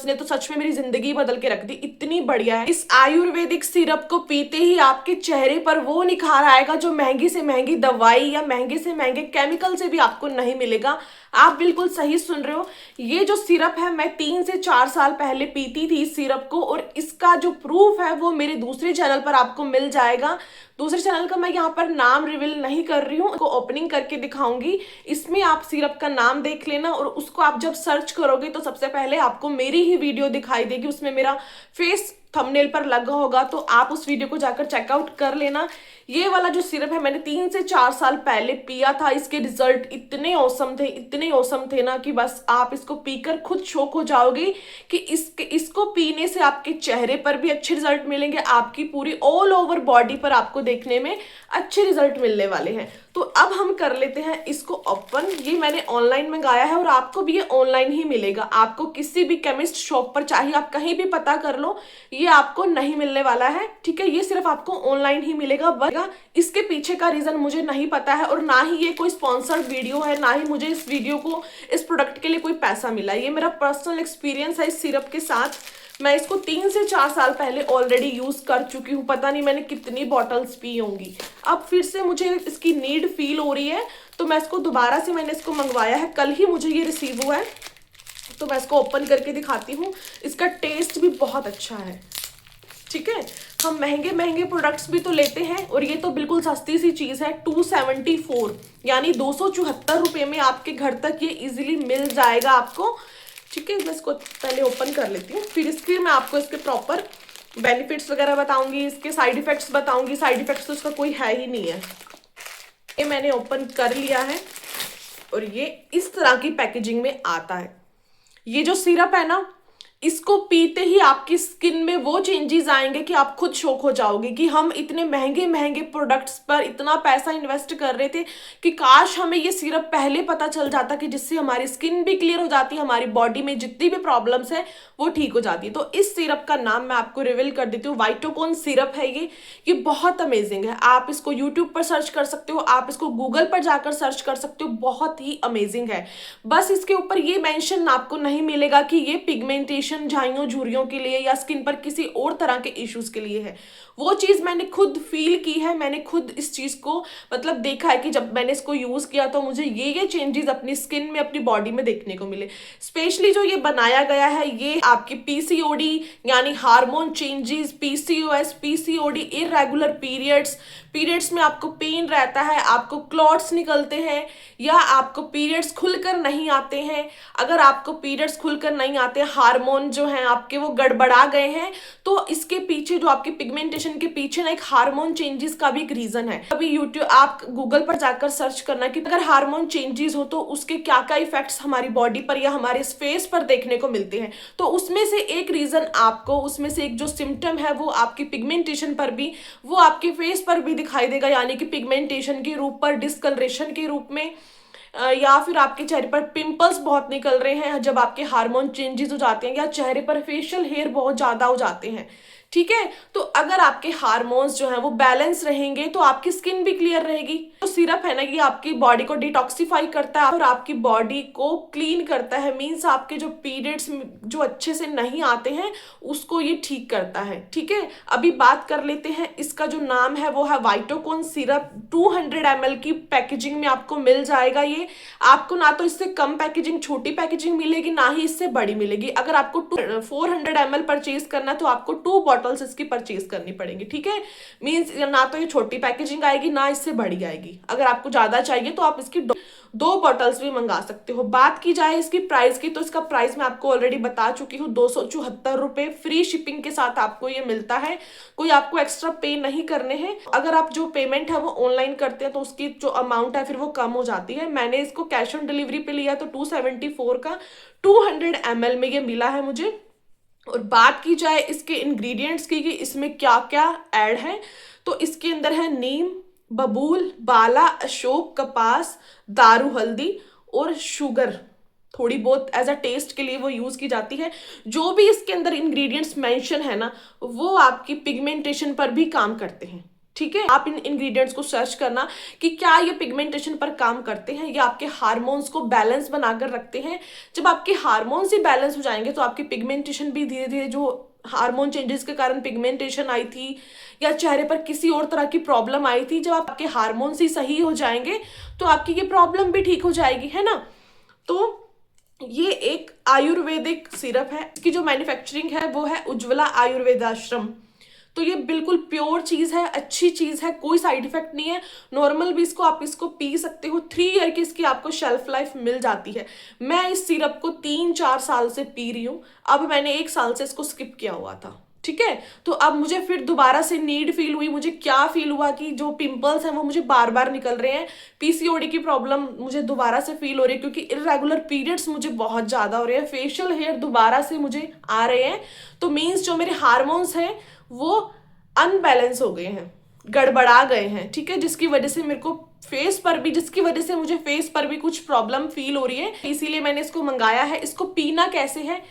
इसने तो सच में मेरी जिंदगी बदल के रख दी, इतनी बढ़िया है। इस आयुर्वेदिक सिरप को पीते ही आपके चेहरे पर वो निखार आएगा जो महंगी से महंगी दवाई या महंगे से महंगे केमिकल से भी आपको नहीं मिलेगा। आप बिल्कुल सही सुन रहे हो। ये जो सिरप है मैं 3 से 4 साल पहले पीती थी इस सिरप को, और इसका जो प्रूफ है वो मेरे दूसरे चैनल पर आपको मिल जाएगा। दूसरे चैनल का मैं यहाँ पर नाम रिवील नहीं कर रही हूँ, उसको ओपनिंग करके दिखाऊंगी। इसमें आप सिरप का नाम देख लेना, और उसको आप जब सर्च करोगे तो सबसे पहले आपको मेरी ही वीडियो दिखाई देगी, उसमें मेरा फेस थंबनेल पर लगा होगा, तो आप उस वीडियो को जाकर चेकआउट कर लेना। ये वाला जो सिरप है मैंने 3 से 4 साल पहले पिया था। इसके रिजल्ट इतने औसम थे, इतने औसम थे ना कि बस आप इसको पीकर खुद शॉक हो जाओगे कि इसको पीने से आपके चेहरे पर भी अच्छे रिजल्ट मिलेंगे, आपकी पूरी ऑल ओवर बॉडी पर आपको देखने में अच्छे रिजल्ट मिलने वाले हैं। तो अब हम कर लेते हैं इसको ओपन। ये मैंने ऑनलाइन मंगाया है और आपको भी ये ऑनलाइन ही मिलेगा। आपको किसी भी केमिस्ट शॉप पर, चाहे आप कहीं भी पता कर लो, ये आपको नहीं मिलने वाला है, ठीक है। ये सिर्फ आपको ऑनलाइन ही मिलेगा। बस इसके पीछे का रीजन मुझे नहीं पता है, और ना ही ये कोई स्पॉन्सर्ड वीडियो है, ना ही मुझे इस वीडियो को, इस प्रोडक्ट के लिए कोई पैसा मिला। ये मेरा पर्सनल एक्सपीरियंस है इस सिरप के साथ। मैं इसको 3 से 4 साल पहले ऑलरेडी यूज कर चुकी हूँ, पता नहीं मैंने कितनी बॉटल्स पी होंगी। अब फिर से मुझे इसकी नीड फील हो रही है, तो मैं इसको दोबारा से, मैंने इसको मंगवाया है, कल ही मुझे ये रिसीव हुआ है, तो मैं इसको ओपन करके दिखाती हूँ। इसका टेस्ट भी बहुत अच्छा है, ठीक है। हम महंगे महंगे प्रोडक्ट्स भी तो लेते हैं, और ये तो बिल्कुल सस्ती सी चीज है। 274 यानी 274 रुपये में आपके घर तक ये इजीली मिल जाएगा आपको, ठीक है। मैं इसको पहले ओपन कर लेती हूँ, फिर इसके मैं आपको इसके प्रॉपर बेनिफिट्स वगैरह बताऊंगी, इसके साइड इफेक्ट्स बताऊंगी। साइड इफेक्ट्स तो इसका कोई है ही नहीं है। ये मैंने ओपन कर लिया है, और ये इस तरह की पैकेजिंग में आता है। ये जो सिरप है ना, इसको पीते ही आपकी स्किन में वो चेंजेस आएंगे कि आप खुद शॉक हो जाओगे कि हम इतने महंगे महंगे प्रोडक्ट्स पर इतना पैसा इन्वेस्ट कर रहे थे, कि काश हमें ये सिरप पहले पता चल जाता, कि जिससे हमारी स्किन भी क्लियर हो जाती, हमारी बॉडी में जितनी भी प्रॉब्लम्स है वो ठीक हो जाती है। तो इस सिरप का नाम मैं आपको रिवील कर देती हूँ। वाइटोकोन सिरप है ये बहुत अमेजिंग है। आप इसको यूट्यूब पर सर्च कर सकते हो, आप इसको गूगल पर जाकर सर्च कर सकते हो, बहुत ही अमेजिंग है। बस इसके ऊपर ये मेंशन आपको नहीं मिलेगा कि ये पिगमेंटेशन, झाइयों झुर्रियों के लिए या स्किन पर किसी और तरह के इश्यूज के लिए है। वो चीज मैंने खुद फील की है, मैंने खुद इस चीज को मतलब देखा है कि जब मैंने इसको यूज किया तो मुझे ये चेंजेस अपनी स्किन में, अपनी बॉडी में देखने को मिले। स्पेशली जो ये बनाया गया है, ये आपकी पीसीओडी यानी hormone changes, PCOS, PCOD, irregular periods में आपको पेन रहता है, आपको क्लॉट्स निकलते हैं, या आपको पीरियड्स खुलकर नहीं आते हैं। अगर आपको पीरियड्स खुलकर नहीं आते, हार्मोन जो हैं आपके वो गड़बड़ा गए हैं, तो इसके पीछे जो आपकी पिगमेंटेशन के पीछे ना एक हार्मोन चेंजेस का भी एक रीजन है। अभी यूट्यूब, आप गूगल पर जाकर सर्च करना कि अगर हार्मोन चेंजेस हो तो उसके क्या क्या इफेक्ट्स हमारी बॉडी पर या हमारे फेस पर देखने को मिलते हैं। तो उसमें से एक रीजन आपको, उसमें से एक जो सिम्टम है वो आपकी पिगमेंटेशन पर भी, वो आपके फेस पर भी दिखाई देगा, यानी कि पिगमेंटेशन के रूप पर, डिस्कलरेशन के रूप में, या फिर आपके चेहरे पर पिंपल्स बहुत निकल रहे हैं जब आपके हार्मोन चेंजेस हो जाते हैं, या चेहरे पर फेशियल हेयर बहुत ज्यादा हो जाते हैं, ठीक है। तो अगर आपके हार्मोन्स जो हैं वो बैलेंस रहेंगे तो आपकी स्किन भी क्लियर रहेगी। तो सिरप है ना, ये आपकी बॉडी को डिटॉक्सिफाई करता है और आपकी बॉडी को क्लीन करता है। मीन्स आपके जो पीरियड्स जो अच्छे से नहीं आते हैं उसको ये ठीक करता है, ठीक है। अभी बात कर लेते हैं, इसका जो नाम है वो है वाइटोकोन सिरप। 200 ml की पैकेजिंग में आपको मिल जाएगा। ये आपको ना तो इससे कम पैकेजिंग, छोटी पैकेजिंग मिलेगी, ना ही इससे बड़ी मिलेगी। अगर आपको 400 ml परचेज करना है तो आपको 2 बॉटल्स इसकी परचेज करनी पड़ेंगी, ठीक है। मींस ना तो ये छोटी पैकेजिंग आएगी, ना इससे बड़ी आएगी। अगर आपको ज्यादा चाहिए तो आप इसकी 2 बॉटल्स भी मंगा सकते हो। बात की जाए इसकी प्राइस की, तो इसका प्राइस मैं आपको ऑलरेडी बता चुकी हूँ, 274 रुपए फ्री शिपिंग के साथ आपको ये मिलता है। कोई आपको एक्स्ट्रा पे नहीं करने हैं। अगर आप जो पेमेंट है वो ऑनलाइन करते हैं तो उसकी जो अमाउंट है फिर वो कम हो जाती है। मैंने इसको कैश ऑन डिलीवरी पे लिया तो 274 का 200 ml में ये मिला है मुझे। और बात की जाए इसके इंग्रेडिएंट्स की कि इसमें क्या क्या ऐड है, तो इसके अंदर है नीम, बबूल, बाला, अशोक, कपास, दारू हल्दी और शुगर थोड़ी बहुत एज अ टेस्ट के लिए वो यूज की जाती है। जो भी इसके अंदर इंग्रेडिएंट्स मेंशन है ना, वो आपकी पिगमेंटेशन पर भी काम करते हैं, ठीक है, आप इन इंग्रेडिएंट्स को सर्च करना कि क्या ये पिगमेंटेशन पर काम करते हैं या आपके हार्मोन्स को बैलेंस बनाकर रखते हैं। जब आपके हार्मोन्स ही बैलेंस हो जाएंगे तो आपकी पिगमेंटेशन भी धीरे धीरे, जो हार्मोन चेंजेस के कारण पिगमेंटेशन आई थी या चेहरे पर किसी और तरह की प्रॉब्लम आई थी, जब आपके हार्मोन्स ही सही हो जाएंगे तो आपकी ये प्रॉब्लम भी ठीक हो जाएगी, है ना। तो ये एक आयुर्वेदिक सिरप है, इसकी जो मैन्युफैक्चरिंग है वो है उज्ज्वला आयुर्वेदाश्रम। तो ये बिल्कुल प्योर चीज़ है, अच्छी चीज़ है, कोई साइड इफेक्ट नहीं है। नॉर्मल भी इसको आप इसको पी सकते हो। 3 ईयर की इसकी आपको शेल्फ लाइफ मिल जाती है। मैं इस सिरप को 3-4 साल से पी रही हूँ। अब मैंने 1 साल से इसको स्किप किया हुआ था, ठीक है। तो अब मुझे फिर दोबारा से नीड फील हुई। मुझे क्या फील हुआ कि जो पिंपल्स हैं वो मुझे बार बार निकल रहे हैं, पीसीओडी की प्रॉब्लम मुझे दोबारा से फील हो रही है क्योंकि इरेगुलर पीरियड्स मुझे बहुत ज़्यादा हो रहे हैं, फेशियल हेयर दोबारा से मुझे आ रहे हैं। तो मीन्स जो मेरे हार्मोन्स हैं वो अनबैलेंस हो गए हैं, गड़बड़ा गए हैं, ठीक है, जिसकी वजह से मेरे को मुझे फेस पर भी कुछ प्रॉब्लम फील हो रही है। इसीलिए मैंने इसको मंगाया है। इसको पीना कैसे है,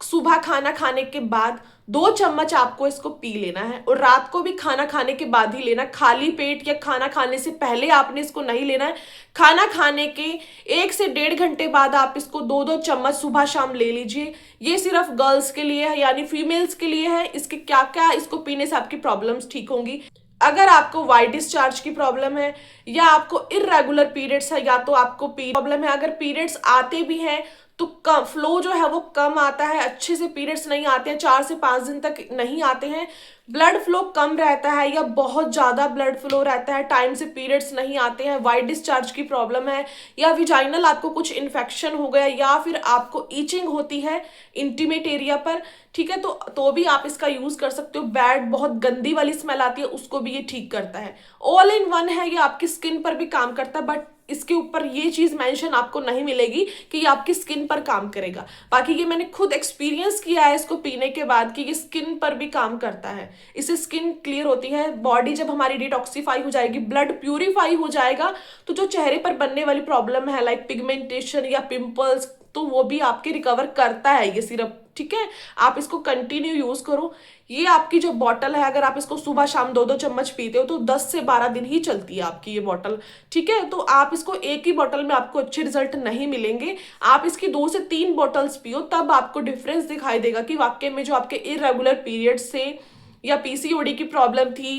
सुबह खाना खाने के बाद 2 चम्मच आपको इसको पी लेना है और रात को भी खाना खाने के बाद ही लेना। खाली पेट या खाना खाने से पहले आपने इसको नहीं लेना है। खाना खाने के 1 से 1.5 घंटे बाद आप इसको 2-2 चम्मच सुबह शाम ले लीजिए। ये सिर्फ गर्ल्स के लिए है, यानी फीमेल्स के लिए है। इसके क्या क्या इसको पीने से आपकी प्रॉब्लम्स ठीक होंगी। अगर आपको वाइट डिस्चार्ज की प्रॉब्लम है या आपको इरेगुलर पीरियड्स है या तो आपको प्रॉब्लम है, अगर पीरियड्स आते भी हैं तो कम फ्लो जो है वो कम आता है, अच्छे से पीरियड्स नहीं आते हैं, 4 से 5 दिन तक नहीं आते हैं, ब्लड फ्लो कम रहता है या बहुत ज़्यादा ब्लड फ्लो रहता है, टाइम से पीरियड्स नहीं आते हैं, वाइट डिस्चार्ज की प्रॉब्लम है या विजाइनल आपको कुछ इन्फेक्शन हो गया या फिर आपको ईचिंग होती है इंटीमेट एरिया पर, ठीक है, तो भी आप इसका यूज़ कर सकते हो। बैड बहुत गंदी वाली स्मेल आती है उसको भी ये ठीक करता है। ऑल इन वन है, ये आपकी स्किन पर भी काम करता है, बट इसके ऊपर ये चीज़ मेंशन आपको नहीं मिलेगी कि ये आपकी स्किन पर काम करेगा। बाकी ये मैंने खुद एक्सपीरियंस किया है इसको पीने के बाद कि ये स्किन पर भी काम करता है। इससे स्किन क्लियर होती है, बॉडी जब हमारी डिटॉक्सीफाई हो जाएगी, ब्लड प्यूरिफाई हो जाएगा, तो जो चेहरे पर बनने वाली प्रॉब्लम है लाइक पिगमेंटेशन या पिंपल्स, तो वो भी आपके रिकवर करता है ये सिरप, ठीक है। आप इसको कंटिन्यू यूज करो। ये आपकी जो बॉटल है, अगर आप इसको सुबह शाम 2-2 चम्मच पीते हो तो 10 से 12 दिन ही चलती है आपकी ये बॉटल, ठीक है। तो आप इसको एक ही बॉटल में आपको अच्छे रिजल्ट नहीं मिलेंगे। आप इसकी 2 से 3 बॉटल्स पियो, तब आपको डिफरेंस दिखाई देगा कि वाकई में जो आपके इरेगुलर पीरियड से या पीसीओडी की प्रॉब्लम थी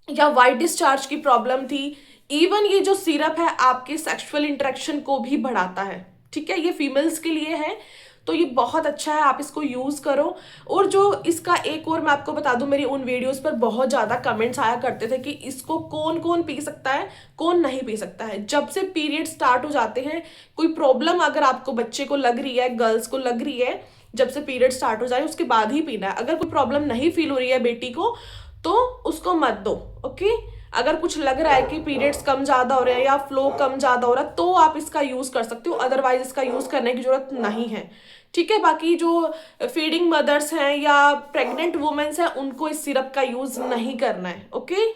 या वाइट डिस्चार्ज की प्रॉब्लम थी, इवन ये जो सिरप है आपके सेक्सुअल इंटरेक्शन को भी बढ़ाता है, ठीक है। ये फीमेल्स के लिए है, तो ये बहुत अच्छा है, आप इसको यूज़ करो। और जो इसका एक और मैं आपको बता दूं, मेरी उन वीडियोस पर बहुत ज़्यादा कमेंट्स आया करते थे कि इसको कौन कौन पी सकता है, कौन नहीं पी सकता है। जब से पीरियड स्टार्ट हो जाते हैं, कोई प्रॉब्लम अगर आपको बच्चे को लग रही है, गर्ल्स को लग रही है, जब से पीरियड स्टार्ट हो जाए उसके बाद ही पीना है। अगर कोई प्रॉब्लम नहीं फील हो रही है बेटी को तो उसको मत दो, ओके। अगर कुछ लग रहा है कि पीरियड्स कम ज़्यादा हो रहे हैं या फ्लो कम ज़्यादा हो रहा है तो आप इसका यूज़ कर सकते हो, अदरवाइज इसका यूज़ करने की ज़रूरत नहीं है, ठीक है। बाकी जो फीडिंग मदर्स हैं या प्रेग्नेंट वुमेन्स हैं उनको इस सिरप का यूज़ नहीं करना है, ओके।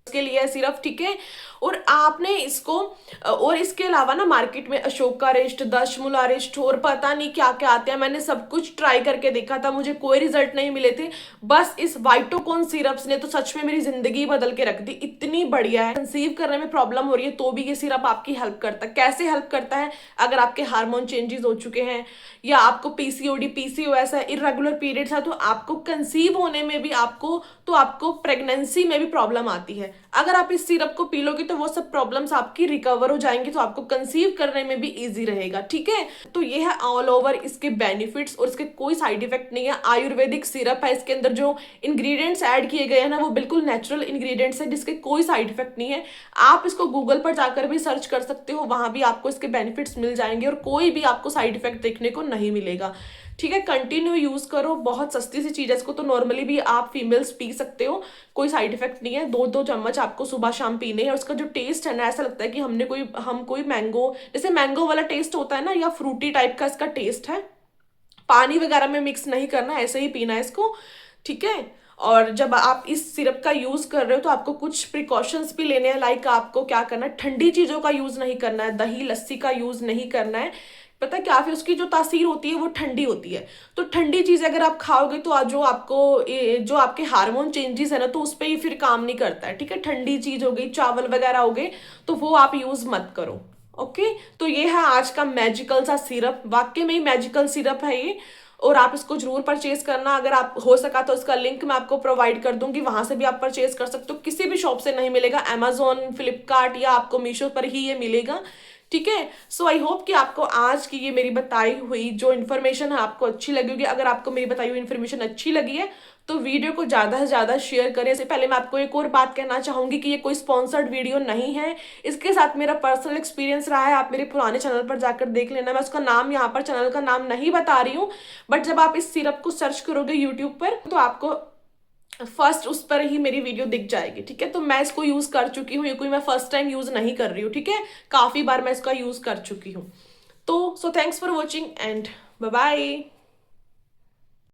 इसके लिए सिर्फ, ठीक है। और आपने इसको, और इसके अलावा ना मार्केट में अशोका रिस्ट, दशमूला रिस्ट और पता नहीं क्या क्या आते हैं, मैंने सब कुछ ट्राई करके देखा था, मुझे कोई रिजल्ट नहीं मिले थे। बस इस वाइटोकॉन सिरप्स ने तो सच में मेरी जिंदगी बदल के रख दी, इतनी बढ़िया है। कंसीव करने में प्रॉब्लम हो रही है तो भी ये सिरप आपकी हेल्प करता है। कैसे हेल्प करता है, अगर आपके हार्मोन चेंजेस हो चुके हैं या आपको पीसीओडी, पीसीओएस है, इरेगुलर पीरियड्स है, तो आपको कंसीव होने में भी आपको प्रेगनेंसी में भी प्रॉब्लम आती है। अगर आप इस सिरप को पी लोगे तो वो सब प्रॉब्लम्स आपकी रिकवर हो जाएंगी, तो आपको कंसीव करने में भी इजी रहेगा, ठीक है। तो ये है ऑल ओवर इसके बेनिफिट्स, और इसके कोई साइड इफेक्ट नहीं है। आयुर्वेदिक सिरप है, इसके अंदर जो इंग्रेडिएंट्स ऐड किए गए हैं ना वो बिल्कुल नेचुरल इंग्रेडिएंट्स है, जिसके कोई साइड इफेक्ट नहीं है। आप इसको गूगल पर जाकर भी सर्च कर सकते हो, वहां भी आपको इसके बेनिफिट्स मिल जाएंगे और कोई भी आपको साइड इफेक्ट देखने को नहीं मिलेगा, ठीक है। कंटिन्यू यूज करो, बहुत सस्ती सी चीज है, इसको तो नॉर्मली भी आप फीमेल्स पी सकते हो, कोई साइड इफेक्ट नहीं है। 2-2 चम्मच आपको सुबह शाम पीने हैं। और उसका जो टेस्ट है ना, ऐसा लगता है कि हम कोई मैंगो, जैसे मैंगो वाला टेस्ट होता है ना, या फ्रूटी टाइप का इसका टेस्ट है। पानी वगैरह में मिक्स नहीं करना, ऐसे ही पीना है इसको, ठीक है। और जब आप इस सिरप का यूज कर रहे हो तो आपको कुछ प्रिकॉशंस भी लेने हैं, लाइक आपको क्या करना है, ठंडी चीजों का यूज नहीं करना है, दही लस्सी का यूज नहीं करना है, पता है क्या, फिर उसकी जो तासीर होती है वो ठंडी होती है। तो ठंडी चीज़ अगर आप खाओगे तो जो आपको जो आपके हार्मोन चेंजेस है ना, तो उस पर ये फिर काम नहीं करता है, ठीक है। ठंडी चीज़ हो गई, चावल वगैरह हो गए, तो वो आप यूज़ मत करो। ओके, तो ये है आज का मैजिकल सा सिरप, वाकई में ही मैजिकल सिरप है ये, और आप इसको जरूर परचेज करना। अगर आप हो सका तो इसका लिंक मैं आपको प्रोवाइड कर दूंगी, वहां से भी आप परचेज कर सकते हो। किसी भी शॉप से नहीं मिलेगा, अमेजोन, फ्लिपकार्ट या आपको मीशो पर ही ये मिलेगा, ठीक है। सो आई होप कि आपको आज की ये मेरी बताई हुई जो इन्फॉर्मेशन है आपको अच्छी लगी होगी। अगर आपको मेरी बताई हुई इन्फॉर्मेशन अच्छी लगी है तो वीडियो को ज़्यादा से ज़्यादा शेयर करें। इससे पहले मैं आपको एक और बात कहना चाहूँगी कि ये कोई स्पॉन्सर्ड वीडियो नहीं है, इसके साथ मेरा पर्सनल एक्सपीरियंस रहा है। आप मेरे पुराने चैनल पर जाकर देख लेना, मैं उसका नाम यहाँ पर चैनल का नाम नहीं बता रही हूँ, बट जब आप इस सिरप को सर्च करोगे यूट्यूब पर तो आपको फर्स्ट उस पर ही मेरी वीडियो दिख जाएगी, ठीक है। तो मैं इसको यूज़ कर चुकी हूँ, ये कोई मैं फर्स्ट टाइम यूज़ नहीं कर रही हूँ, ठीक है। काफ़ी बार मैं इसका यूज़ कर चुकी हूँ। तो so thanks for watching and bye bye.